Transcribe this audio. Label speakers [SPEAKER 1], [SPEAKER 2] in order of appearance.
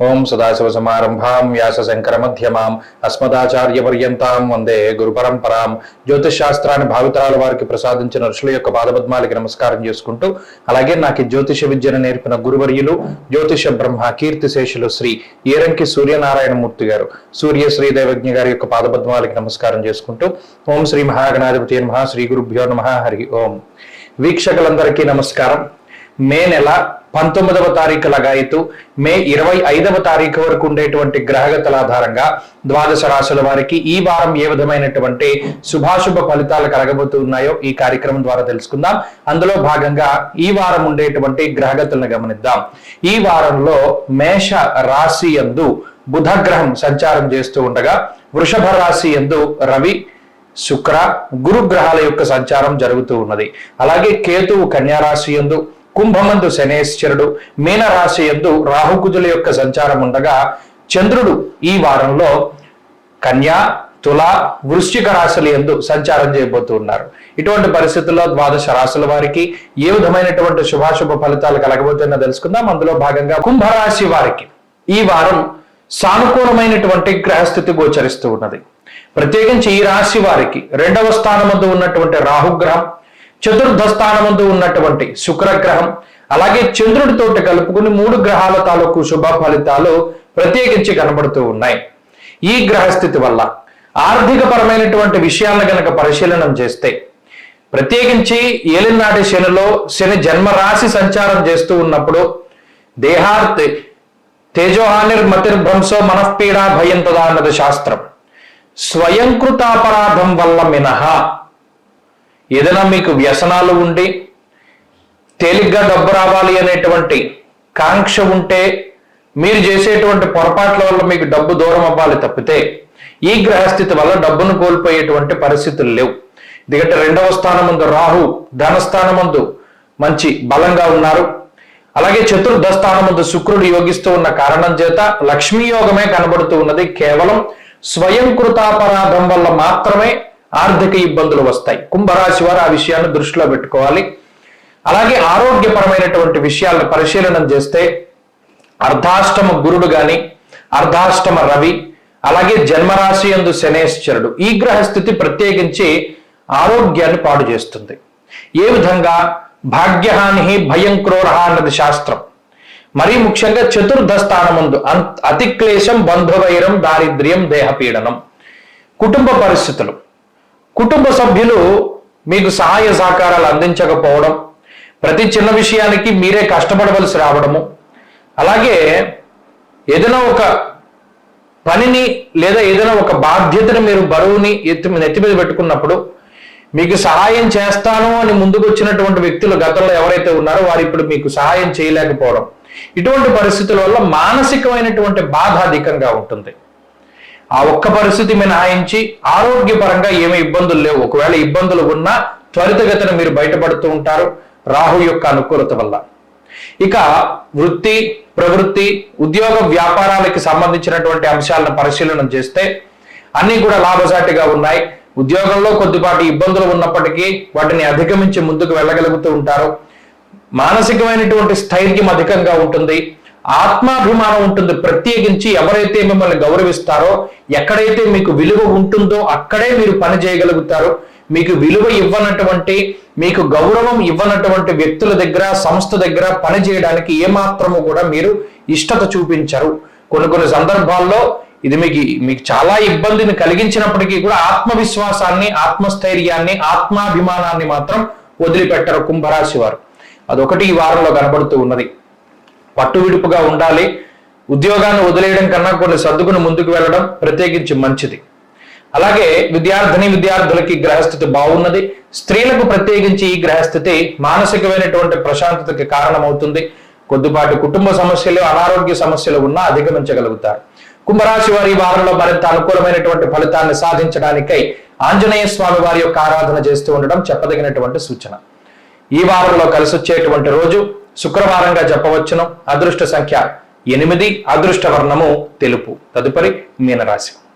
[SPEAKER 1] ఓం సదాశివసమారంభాం వ్యాసశంకరమధ్యమాం అస్మదాచార్యపర్యంతాం వందే గురు పరంపరాం. జ్యోతిష్ శాస్త్రాన్ని భావితరాల వారికి ప్రసాదించిన ఋషుల యొక్క పాదపద్మాలకి నమస్కారం చేసుకుంటూ, అలాగే నాకు జ్యోతిష విద్యను నేర్పిన గురువర్యులు జ్యోతిష బ్రహ్మ కీర్తిశేషులు శ్రీ ఏరంకి సూర్యనారాయణమూర్తి గారు, సూర్య శ్రీదేవజ్ఞ గారి యొక్క పాదపద్మాలకి నమస్కారం చేసుకుంటూ, ఓం శ్రీ మహాగణాధిపతి నమః, శ్రీ గురుభ్యో నమః, హరి ఓం. వీక్షకులందరికీ నమస్కారం. మే నెల 19వ తారీఖు లగాయతు మే 25వ తారీఖు వరకు ఉండేటువంటి గ్రహగతుల ఆధారంగా ద్వాదశ రాశుల వారికి ఈ వారం ఏ విధమైనటువంటి శుభాశుభ ఫలితాలు కలగబోతున్నాయో ఈ కార్యక్రమం ద్వారా తెలుసుకుందాం. అందులో భాగంగా ఈ వారం ఉండేటువంటి గ్రహగతులను గమనిద్దాం. ఈ వారంలో మేష రాశి యందు బుధ గ్రహం సంచారం చేస్తూ ఉండగా, వృషభ రాశి యందు రవి, శుక్ర, గురు గ్రహాల యొక్క సంచారం జరుగుతూ ఉన్నది. అలాగే కేతువు కన్యా రాశి యందు, కుంభమందు శనేశ్వరుడు, మీన రాశి యందు రాహుకుజుల యొక్క సంచారం ఉండగా, చంద్రుడు ఈ వారంలో కన్యా, తుల, వృశ్చిక రాశుల యందు సంచారం చేయబోతూ ఉన్నారు. ఇటువంటి పరిస్థితుల్లో ద్వాదశ రాశుల వారికి ఏ విధమైనటువంటి శుభాశుభ ఫలితాలు కలగబోతున్నా తెలుసుకుందాం. అందులో భాగంగా కుంభరాశి వారికి ఈ వారం సానుకూలమైనటువంటి గ్రహస్థితి గోచరిస్తూ ఉన్నది. ప్రత్యేకించి ఈ రాశి వారికి 2వ స్థానమందు ఉన్నటువంటి రాహుగ్రహం, చతుర్థ స్థానమందు ఉన్నటువంటి శుక్రగ్రహం, అలాగే చంద్రుడితోటి కలుపుకుని 3 గ్రహాల తాలూకు శుభ ఫలితాలు ప్రత్యేకించి కనబడుతూ ఉన్నాయి. ఈ గ్రహస్థితి వల్ల ఆర్థిక పరమైనటువంటి విషయాలను గనక పరిశీలనం చేస్తే, ప్రత్యేకించి ఏలినాటి శనిలో శని జన్మరాశి సంచారం చేస్తూ ఉన్నప్పుడు దేహార్తి తేజోహానిర్మతిర్భ్రంశో మనఃపీడా భయం తదా అన్నది శాస్త్రం. స్వయంకృతాపరాధం వల్ల మినహా ఏదైనా మీకు వ్యసనాలు ఉండి తేలిగ్గా డబ్బు రావాలి అనేటువంటి కాంక్ష ఉంటే, మీరు చేసేటువంటి పొరపాట్ల వల్ల మీకు డబ్బు దూరం అవ్వాలి తప్పితే ఈ గ్రహస్థితి వల్ల డబ్బును కోల్పోయేటువంటి పరిస్థితులు లేవు. ఎందుకంటే 2వ స్థానమందు రాహు ధనస్థానమందు మంచి బలంగా ఉన్నారు. అలాగే చతుర్థ స్థానమందు శుక్రుడు యోగిస్తూ ఉన్న కారణం చేత లక్ష్మీ యోగమే కనబడుతూ ఉన్నది. కేవలం స్వయంకృతాపరాధం వల్ల మాత్రమే ఆర్థిక ఇబ్బందులు వస్తాయి. కుంభరాశి వారు ఆ విషయాన్ని దృష్టిలో పెట్టుకోవాలి. అలాగే ఆరోగ్యపరమైనటువంటి విషయాలను పరిశీలన చేస్తే, అర్ధాష్టమ గురుడు గాని, అర్ధాష్టమ రవి, అలాగే జన్మరాశి యందు శనేశ్వరుడు, ఈ గ్రహస్థితి ప్రత్యేకించి ఆరోగ్యాన్ని పాడు చేస్తుంది. ఏ విధంగా? భాగ్యహాని భయం క్రోర అన్నది శాస్త్రం. మరీ ముఖ్యంగా చతుర్థ స్థానమందు అతిక్లేశం, బంధువైరం, దారిద్ర్యం, దేహపీడనం, కుటుంబ పరిస్థితులు, కుటుంబ సభ్యులు మీకు సహాయ సహకారాలు అందించకపోవడం, ప్రతి చిన్న విషయానికి మీరే కష్టపడవలసి రావడము, అలాగే ఏదైనా ఒక పనిని లేదా ఏదైనా ఒక బాధ్యతను మీరు బరువుని నెత్తి మీద పెట్టుకున్నప్పుడు మీకు సహాయం చేస్తాను అని ముందుకు వచ్చినటువంటి వ్యక్తులు గతంలో ఎవరైతే ఉన్నారో వారు ఇప్పుడు మీకు సహాయం చేయలేకపోవడం, ఇటువంటి పరిస్థితుల వల్ల మానసికమైనటువంటి బాధ అధికంగా ఉంటుంది. ఆ ఒక్క పరిస్థితి మినహాయించి ఆరోగ్యపరంగా ఏమీ ఇబ్బందులు లేవు. ఒకవేళ ఇబ్బందులు ఉన్నా త్వరితగతిన మీరు బయటపడుతూ ఉంటారు రాహు యొక్క అనుకూలత వల్ల. ఇక వృత్తి, ప్రవృత్తి, ఉద్యోగ వ్యాపారాలకి సంబంధించినటువంటి అంశాలను పరిశీలన చేస్తే అన్ని కూడా లాభసాటిగా ఉన్నాయి. ఉద్యోగంలో కొద్దిపాటి ఇబ్బందులు ఉన్నప్పటికీ వాటిని అధిగమించి ముందుకు వెళ్ళగలుగుతూ ఉంటారు. మానసికమైనటువంటి స్థైర్యం అధికంగా ఉంటుంది, ఆత్మాభిమానం ఉంటుంది. ప్రత్యేకించి ఎవరైతే మిమ్మల్ని గౌరవిస్తారో, ఎక్కడైతే మీకు విలువ ఉంటుందో అక్కడే మీరు పని చేయగలుగుతారు. మీకు విలువ ఇవ్వనటువంటి, మీకు గౌరవం ఇవ్వనటువంటి వ్యక్తుల దగ్గర, సంస్థ దగ్గర పని చేయడానికి ఏమాత్రము కూడా మీరు ఇష్టత చూపించరు. కొన్ని సందర్భాల్లో ఇది మీకు చాలా ఇబ్బందిని కలిగించినప్పటికీ కూడా ఆత్మవిశ్వాసాన్ని, ఆత్మస్థైర్యాన్ని, ఆత్మాభిమానాన్ని మాత్రం వదిలిపెట్టరు కుంభరాశి వారు. అదొకటి ఈ వారంలో కనబడుతూ ఉన్నది. పట్టు విడుపుగా ఉండాలి. ఉద్యోగాన్ని వదిలేయడం కన్నా కొన్ని సర్దుకుని ముందుకు వెళ్ళడం ప్రత్యేకించి మంచిది. అలాగే విద్యార్థులకి గ్రహస్థితి బాగున్నది. స్త్రీలకు ప్రత్యేకించి ఈ గ్రహస్థితి మానసికమైనటువంటి ప్రశాంతతకి కారణమవుతుంది. కొద్దిపాటి కుటుంబ సమస్యలు, అనారోగ్య సమస్యలు ఉన్నా అధిగమించగలుగుతారు. కుంభరాశి వారి ఈ వారంలో మరింత అనుకూలమైనటువంటి ఫలితాన్ని సాధించడానికై ఆంజనేయ స్వామి వారి యొక్క ఆరాధన చేస్తూ ఉండడం చెప్పదగినటువంటి సూచన. ఈ వారంలో కలిసి వచ్చేటువంటి రోజు శుక్రవారంగా చెప్పవచ్చును. అదృష్ట సంఖ్య 8, అదృష్ట వర్ణము తెలుపు. తదుపరి మీనరాశి.